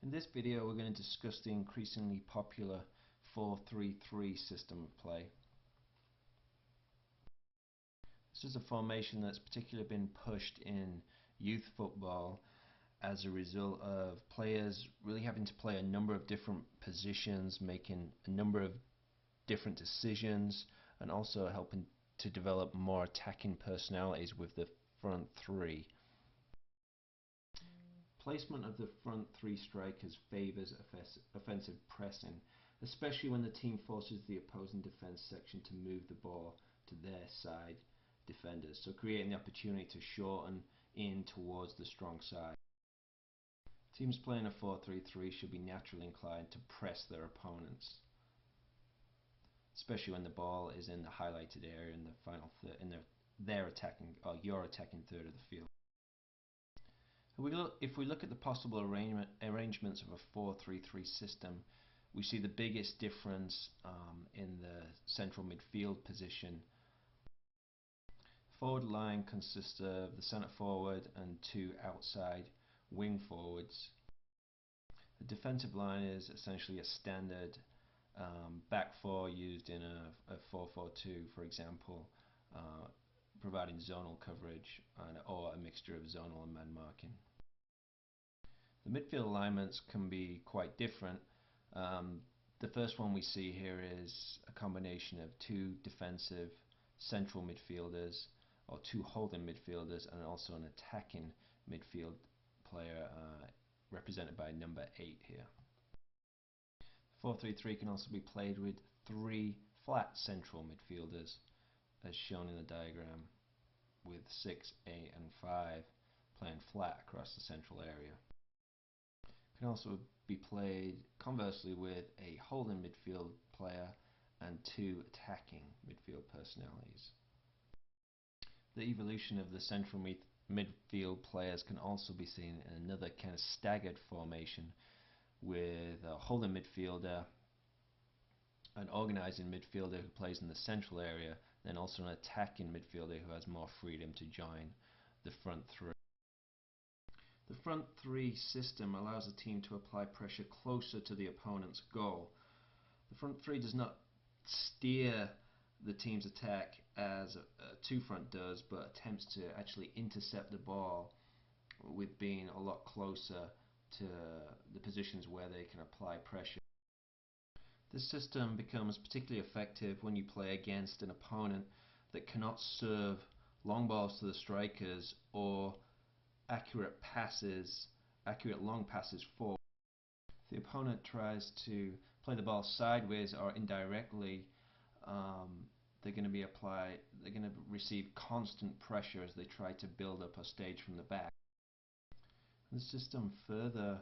In this video we're going to discuss the increasingly popular 4-3-3 system of play. This is a formation that's particularly been pushed in youth football as a result of players really having to play a number of different positions, making a number of different decisions, and also helping to develop more attacking personalities with the front three. Placement of the front three strikers favours offensive pressing, especially when the team forces the opposing defence section to move the ball to their side defenders, so creating the opportunity to shorten in towards the strong side. Teams playing a 4-3-3 should be naturally inclined to press their opponents, especially when the ball is in the highlighted area in the final third, in their attacking or your attacking third of the field. If we look at the possible arrangements of a 4-3-3 system, we see the biggest difference in the central midfield position. Forward line consists of the centre forward and two outside wing forwards. The defensive line is essentially a standard back four used in a 4-4-2, for example, providing zonal coverage or a mixture of zonal and man marking. The midfield alignments can be quite different. The first one we see here is a combination of two defensive central midfielders or two holding midfielders and also an attacking midfield player represented by number 8 here. 4-3-3 can also be played with three flat central midfielders as shown in the diagram, with 6, 8 and 5 playing flat across the central area. Can also be played conversely with a holding midfield player and two attacking midfield personalities. The evolution of the central midfield players can also be seen in another kind of staggered formation with a holding midfielder, an organising midfielder who plays in the central area, then also an attacking midfielder who has more freedom to join the front three. The front three system allows a team to apply pressure closer to the opponent's goal. The front three does not steer the team's attack as a two-front does, but attempts to actually intercept the ball with being a lot closer to the positions where they can apply pressure. This system becomes particularly effective when you play against an opponent that cannot serve long balls to the strikers or accurate long passes forward. If the opponent tries to play the ball sideways or indirectly, they're going to receive constant pressure as they try to build up a stage from the back. The system further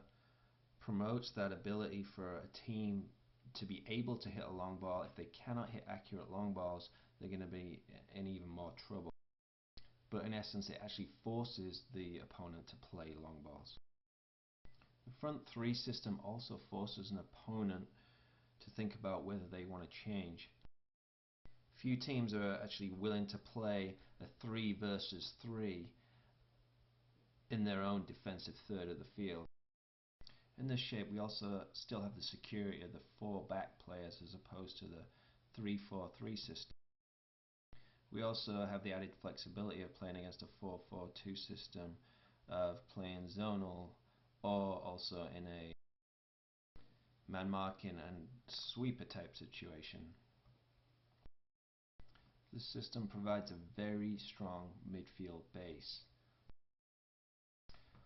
promotes that ability for a team to be able to hit a long ball. If they cannot hit accurate long balls, they're going to be in even more trouble. But in essence, it actually forces the opponent to play long balls. The front three system also forces an opponent to think about whether they want to change. Few teams are actually willing to play a 3 versus 3 in their own defensive third of the field. In this shape, we also still have the security of the 4 back players as opposed to the 3-4-3 system. We also have the added flexibility of playing against a 4-4-2 system, of playing zonal or also in a man marking and sweeper type situation. This system provides a very strong midfield base.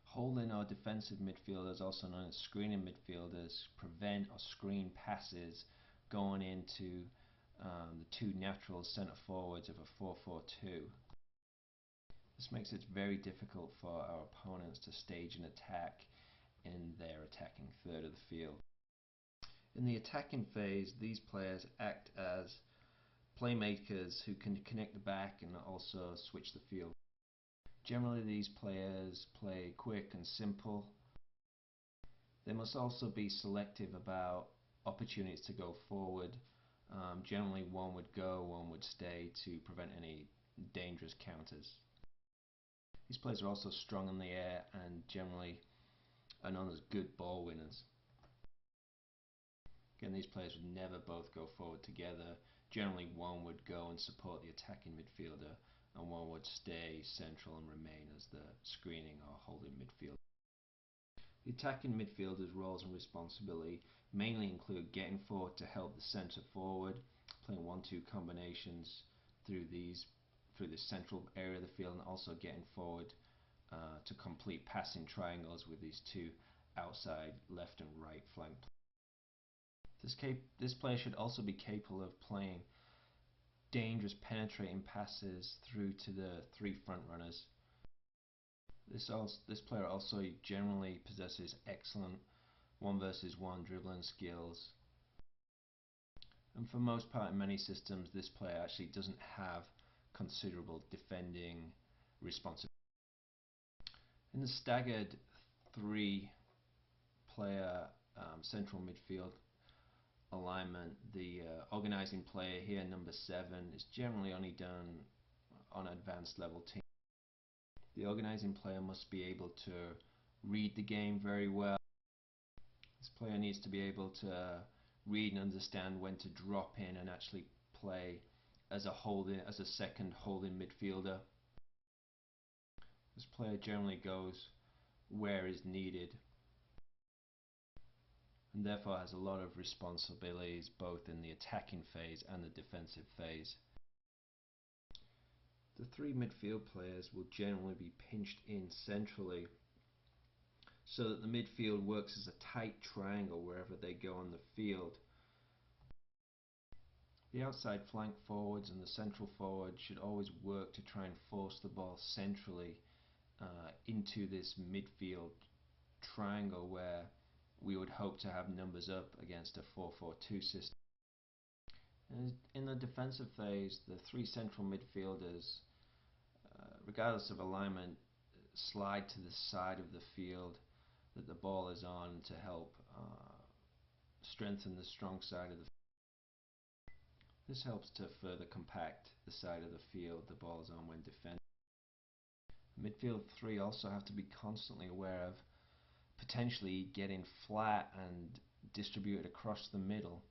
Holding or defensive midfielders, also known as screening midfielders, prevent or screen passes going into the two natural centre forwards of a 4-4-2. This makes it very difficult for our opponents to stage an attack in their attacking third of the field. In the attacking phase, these players act as playmakers who can connect the back and also switch the field. Generally, these players play quick and simple. They must also be selective about opportunities to go forward. Generally, one would go, one would stay to prevent any dangerous counters. These players are also strong in the air and generally are known as good ball winners. Again, these players would never both go forward together. Generally, one would go and support the attacking midfielder, and one would stay central and remain as the screening or holding midfielder. The attacking midfielder's roles and responsibility mainly include getting forward to help the centre forward, playing 1-2 combinations through the central area of the field, and also getting forward to complete passing triangles with these two outside left and right flank players. This player should also be capable of playing dangerous penetrating passes through to the three front runners. This player also generally possesses excellent 1-versus-1 dribbling skills, and for most part in many systems this player actually doesn't have considerable defending responsibility. In the staggered 3-player central midfield alignment, the organising player here, number 7, is generally only done on advanced level teams. The organising player must be able to read the game very well. This player needs to be able to read and understand when to drop in and actually play as a second holding midfielder. This player generally goes where is needed, and therefore has a lot of responsibilities both in the attacking phase and the defensive phase. The 3 midfield players will generally be pinched in centrally so that the midfield works as a tight triangle wherever they go on the field. The outside flank forwards and the central forward should always work to try and force the ball centrally into this midfield triangle where we would hope to have numbers up against a 4-4-2 system. And in the defensive phase, the 3 central midfielders, regardless of alignment, slide to the side of the field that the ball is on to help strengthen the strong side of the field. This helps to further compact the side of the field the ball is on when defending. Midfield 3 also have to be constantly aware of potentially getting flat and distributed across the middle.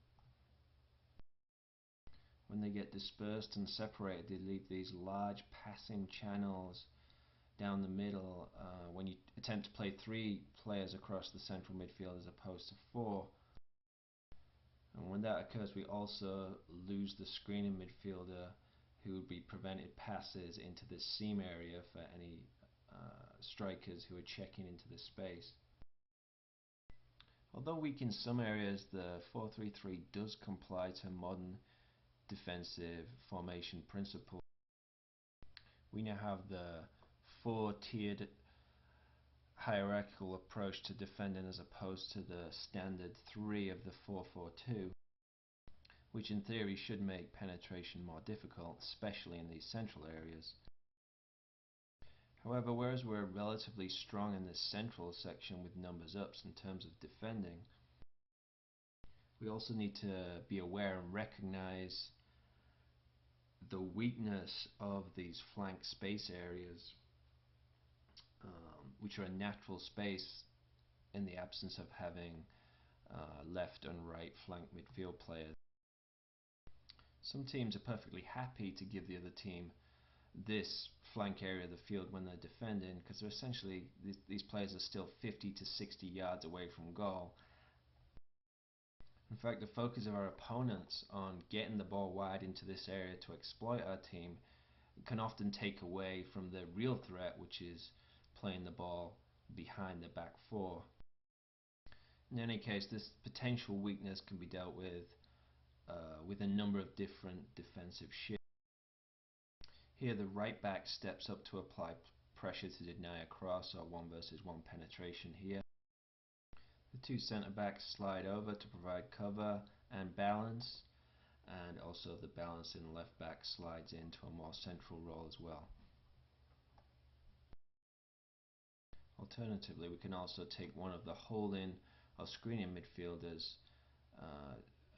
When they get dispersed and separated, they leave these large passing channels down the middle when you attempt to play 3 players across the central midfield as opposed to 4. And when that occurs, we also lose the screening midfielder who would be prevented passes into the seam area for any strikers who are checking into the space. Although weak in some areas, the 4-3-3 does comply to modern defensive formation principles. We now have the 4-tiered hierarchical approach to defending as opposed to the standard 3 of the 4-4-2, which in theory should make penetration more difficult, especially in these central areas. However, whereas we're relatively strong in this central section with numbers ups in terms of defending, we also need to be aware and recognize the weakness of these flank space areas, which are a natural space in the absence of having left and right flank midfield players. Some teams are perfectly happy to give the other team this flank area of the field when they're defending, because they're essentially these players are still 50 to 60 yards away from goal. In fact, the focus of our opponents on getting the ball wide into this area to exploit our team can often take away from the real threat, which is playing the ball behind the back 4. In any case, this potential weakness can be dealt with a number of different defensive shifts. Here the right back steps up to apply pressure to deny a cross or 1-versus-1 penetration here. The 2 centre backs slide over to provide cover and balance, and also the balancing left back slides into a more central role as well. Alternatively, we can also take one of the holding or screening midfielders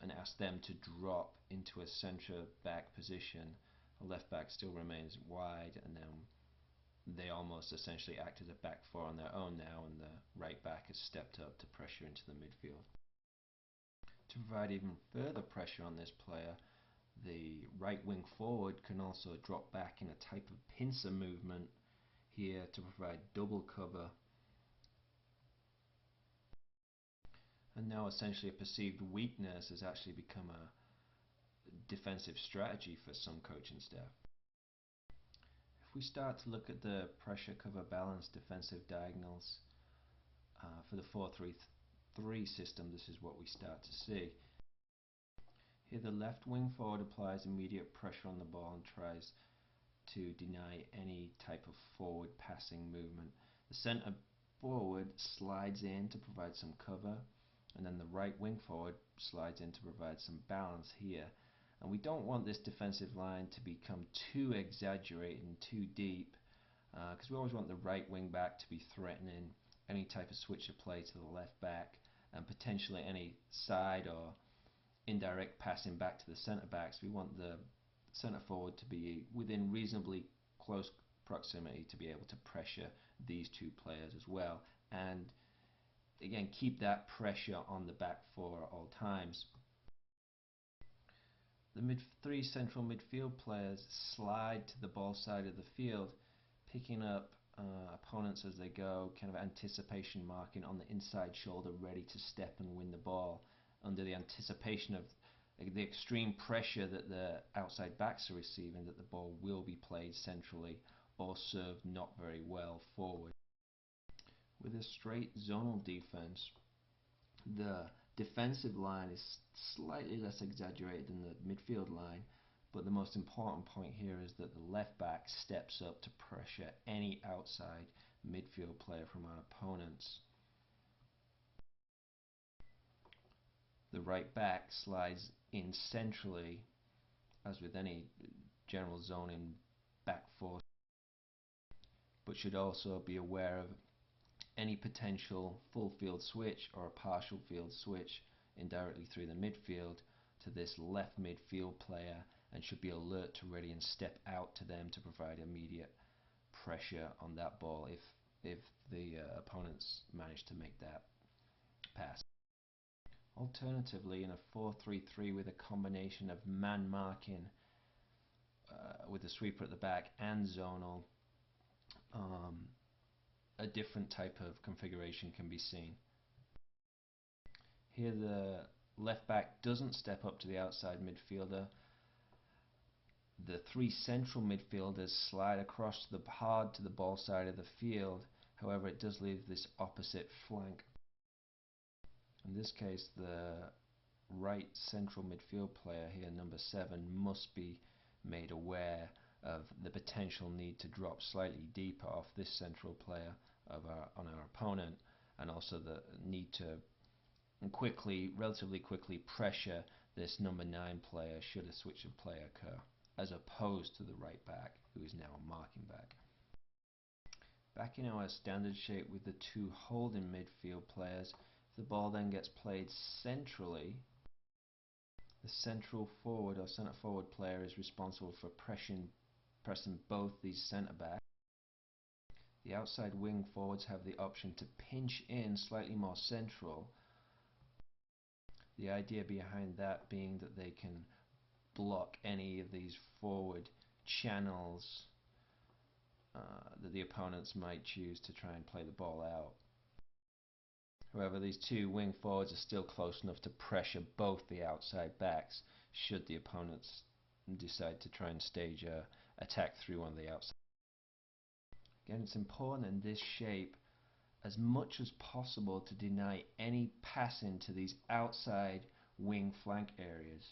and ask them to drop into a centre back position. The left back still remains wide, and then they almost essentially act as a back four on their own now, and the right back has stepped up to pressure into the midfield. To provide even further pressure on this player, the right wing forward can also drop back in a type of pincer movement here to provide double cover, and now essentially a perceived weakness has actually become a defensive strategy for some coaching staff. If we start to look at the pressure cover balance defensive diagonals for the 4-3-3 system, this is what we start to see. Here the left wing forward applies immediate pressure on the ball and tries to deny any type of forward passing movement. The centre forward slides in to provide some cover, and then the right wing forward slides in to provide some balance here. And we don't want this defensive line to become too exaggerated and too deep, because we always want the right wing back to be threatening any type of switch of play to the left back, and potentially any side or indirect passing back to the centre backs. We want the centre forward to be within reasonably close proximity to be able to pressure these two players as well, and again keep that pressure on the back four at all times. The three central midfield players slide to the ball side of the field, picking up opponents as they go, kind of anticipation marking on the inside shoulder, ready to step and win the ball, under the anticipation of the extreme pressure that the outside backs are receiving, that the ball will be played centrally or served not very well forward. With a straight zonal defense, the defensive line is slightly less exaggerated than the midfield line, but the most important point here is that the left back steps up to pressure any outside midfield player from our opponents. The right back slides in centrally, as with any general zoning back four, but should also be aware of any potential full field switch or a partial field switch indirectly through the midfield to this left midfield player, and should be alert to ready and step out to them to provide immediate pressure on that ball if the opponents manage to make that pass. Alternatively, in a 4-3-3 with a combination of man marking with a sweeper at the back and zonal, a different type of configuration can be seen. Here the left back doesn't step up to the outside midfielder. The three central midfielders slide across hard to the ball side of the field. However, it does leave this opposite flank. In this case, the right central midfield player here, number 7, must be made aware of the potential need to drop slightly deeper off this central player on our opponent, and also the need to relatively quickly pressure this number 9 player should a switch of play occur, as opposed to the right back, who is now a marking back. Back in our standard shape with the two holding midfield players, if the ball then gets played centrally, the central forward or centre forward player is responsible for pressing both these centre backs. The outside wing forwards have the option to pinch in slightly more central. The idea behind that being that they can block any of these forward channels that the opponents might choose to try and play the ball out. However, these two wing forwards are still close enough to pressure both the outside backs should the opponents decide to try and stage a attack through one of the outside. Again, it's important in this shape as much as possible to deny any passing to these outside wing flank areas.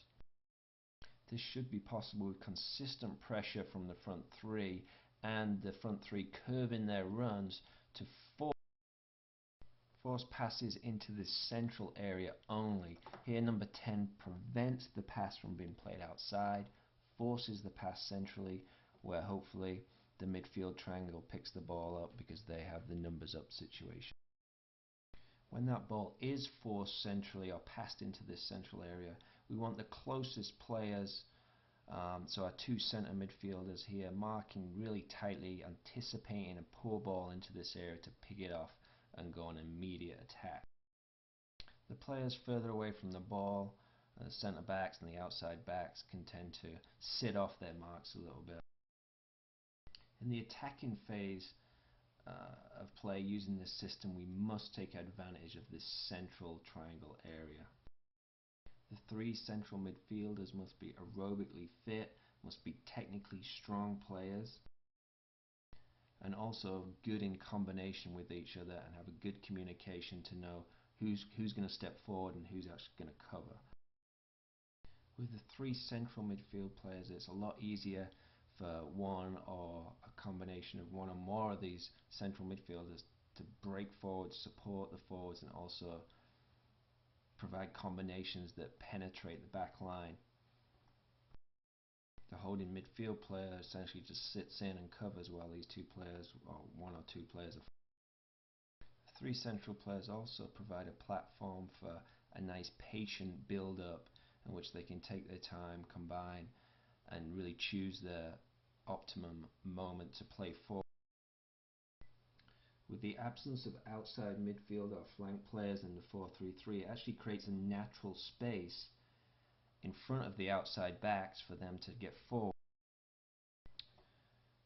This should be possible with consistent pressure from the front three, and the front three curving their runs to force passes into this central area only. Here number 10 prevents the pass from being played outside, forces the pass centrally, where hopefully the midfield triangle picks the ball up because they have the numbers up situation. When that ball is forced centrally or passed into this central area, we want the closest players So our two centre midfielders here marking really tightly, anticipating a poor ball into this area to pick it off and go on immediate attack. The players further away from the ball, the centre backs and the outside backs, can tend to sit off their marks a little bit. In the attacking phase of play using this system, we must take advantage of this central triangle area. The three central midfielders must be aerobically fit, must be technically strong players, and also good in combination with each other and have a good communication to know who's going to step forward and who's actually going to cover. With the three central midfield players, it's a lot easier for one or a combination of one or more of these central midfielders to break forward, support the forwards, and also provide combinations that penetrate the back line. The holding midfield player essentially just sits in and covers while these two players, or one or two players, are. The three central players also provide a platform for a nice patient build-up in which they can take their time, combine, and really choose their optimum moment to play forward. With the absence of outside midfield or flank players in the 4-3-3, it actually creates a natural space in front of the outside backs for them to get forward.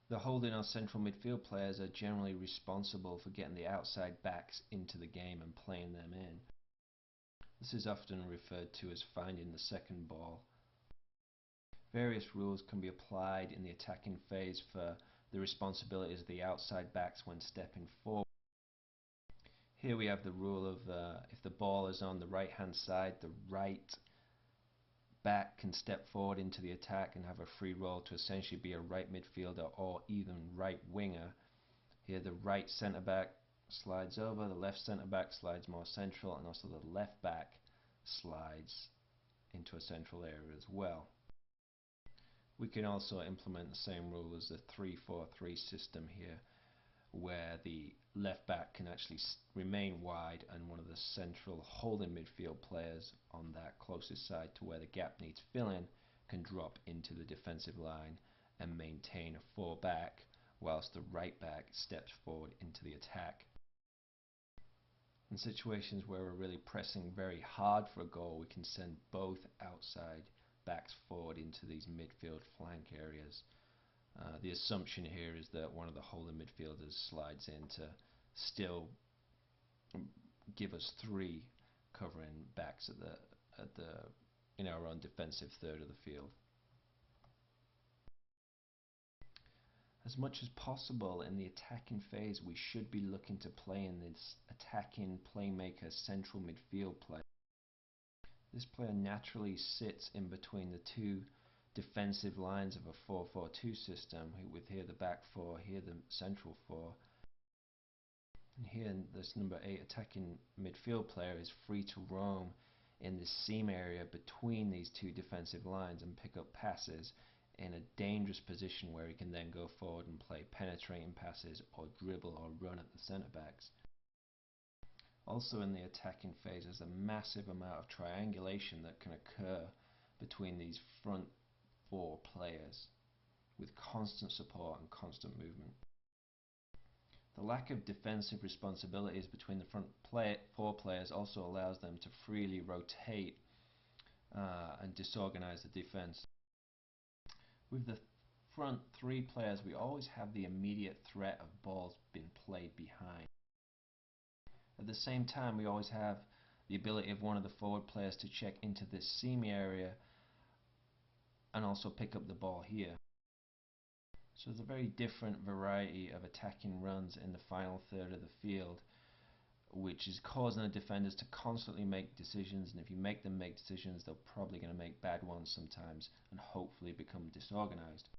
The holding or central midfield players are generally responsible for getting the outside backs into the game and playing them in. This is often referred to as finding the second ball. Various rules can be applied in the attacking phase for the responsibilities of the outside backs when stepping forward. Here we have the rule of if the ball is on the right hand side, the right back can step forward into the attack and have a free role to essentially be a right midfielder or even right winger. Here the right centre back slides over, the left centre back slides more central, and also the left back slides into a central area as well. We can also implement the same rule as the 3-4-3 system here, where the left back can actually remain wide and one of the central holding midfield players on that closest side to where the gap needs filling can drop into the defensive line and maintain a 4 back, whilst the right back steps forward into the attack. In situations where we're really pressing very hard for a goal, we can send both outside backs forward into these midfield flank areas. The assumption here is that one of the holding midfielders slides in to still give us 3 covering backs in our own defensive third of the field. As much as possible in the attacking phase, we should be looking to play in this attacking playmaker central midfield play. This player naturally sits in between the two defensive lines of a 4-4-2 system, with here the back 4, here the central 4. And here this number 8 attacking midfield player is free to roam in this seam area between these two defensive lines and pick up passes in a dangerous position where he can then go forward and play penetrating passes or dribble or run at the centre backs. Also in the attacking phase, there's a massive amount of triangulation that can occur between these front 4 players with constant support and constant movement. The lack of defensive responsibilities between the front 4 players also allows them to freely rotate and disorganize the defense. With the front 3 players, we always have the immediate threat of balls being played behind. At the same time, we always have the ability of one of the forward players to check into this seam area and also pick up the ball here. So there's a very different variety of attacking runs in the final third of the field, which is causing the defenders to constantly make decisions, and if you make them make decisions, they're probably going to make bad ones sometimes and hopefully become disorganized.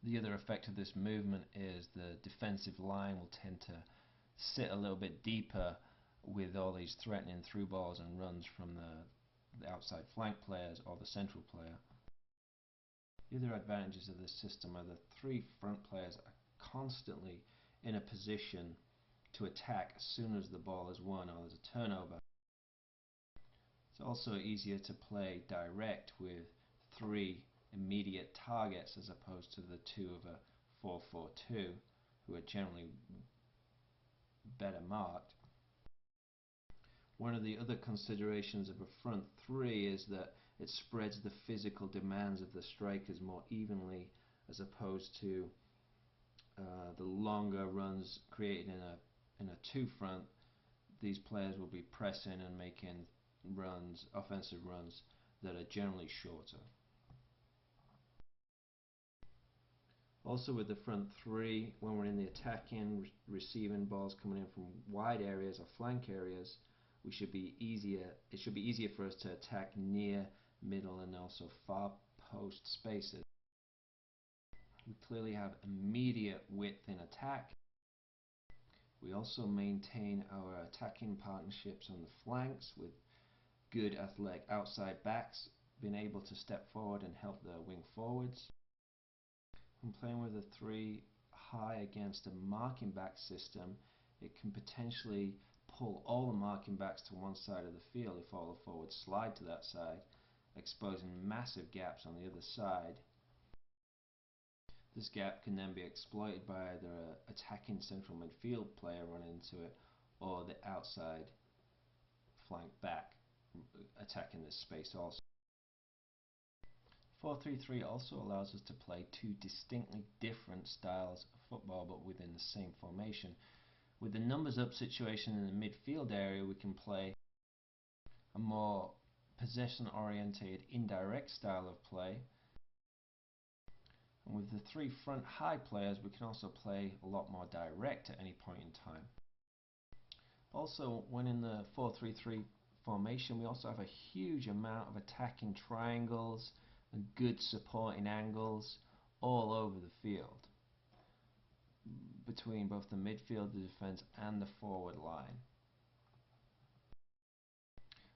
The other effect of this movement is the defensive line will tend to sit a little bit deeper with all these threatening through balls and runs from the outside flank players or the central player. The other advantages of this system are the 3 front players are constantly in a position to attack as soon as the ball is won or there's a turnover. It's also easier to play direct with 3 immediate targets as opposed to the two of a 4-4-2, who are generally better marked. One of the other considerations of a front three is that it spreads the physical demands of the strikers more evenly, as opposed to the longer runs created in a two front. These players will be pressing and making runs, offensive runs, that are generally shorter. Also with the front three, when we're in the attacking, receiving balls coming in from wide areas or flank areas, it should be easier for us to attack near, middle and also far post spaces. We clearly have immediate width in attack. We also maintain our attacking partnerships on the flanks with good athletic outside backs being able to step forward and help the wing forwards. When playing with a three high against a marking back system, it can potentially pull all the marking backs to one side of the field if all the forwards slide to that side, exposing massive gaps on the other side. This gap can then be exploited by either an attacking central midfield player running into it or the outside flank back attacking this space also. 4-3-3 also allows us to play two distinctly different styles of football but within the same formation. With the numbers up situation in the midfield area, we can play a more possession oriented indirect style of play. And with the three front high players, we can also play a lot more direct at any point in time. Also, when in the 4-3-3 formation, we also have a huge amount of attacking triangles and good supporting angles all over the field, between both the midfield, the defence and the forward line.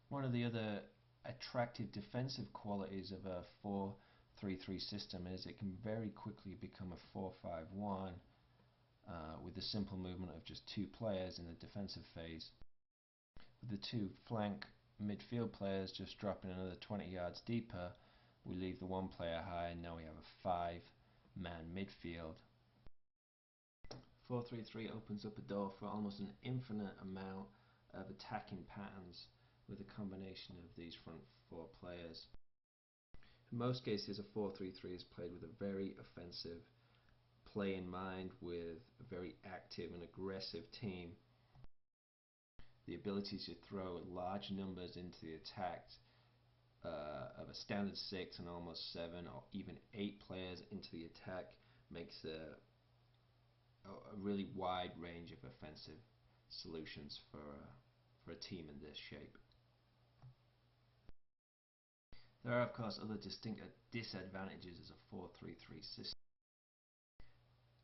One of the other attractive defensive qualities of a 4-3-3 system is it can very quickly become a 4-5-1 with the simple movement of just two players in the defensive phase, with the two flank midfield players just dropping another 20 yards deeper. We leave the one player high and now we have a 5-man midfield. 4-3-3 opens up a door for almost an infinite amount of attacking patterns with a combination of these front four players. In most cases, a 4-3-3 is played with a very offensive play in mind, with a very active and aggressive team. The ability to throw large numbers into the attack of a standard 6 and almost 7 or even 8 players into the attack makes a really wide range of offensive solutions for a team in this shape. There are of course other distinct disadvantages as a 4-3-3 system.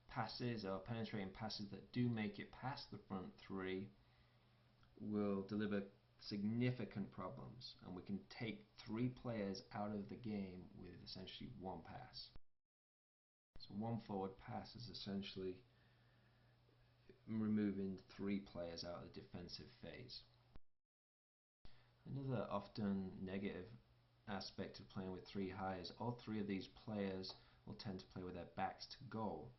Passes or penetrating passes that do make it past the front three will deliver significant problems, and we can take 3 players out of the game with essentially one pass. So one forward pass is essentially removing 3 players out of the defensive phase. Another often negative aspect of playing with 3 high is all 3 of these players will tend to play with their backs to goal,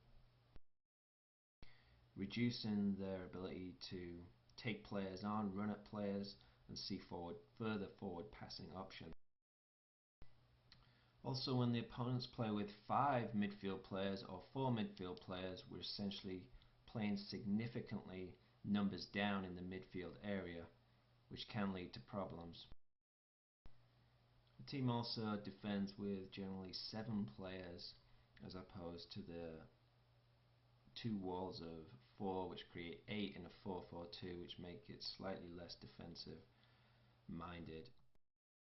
reducing their ability to take players on, run at players and see further forward passing options. Also, when the opponents play with 5 midfield players or 4 midfield players, we're essentially playing significantly numbers down in the midfield area, which can lead to problems. The team also defends with generally 7 players as opposed to the 2 walls of 4, which create 8 in a 4-4-2, which make it slightly less defensive minded.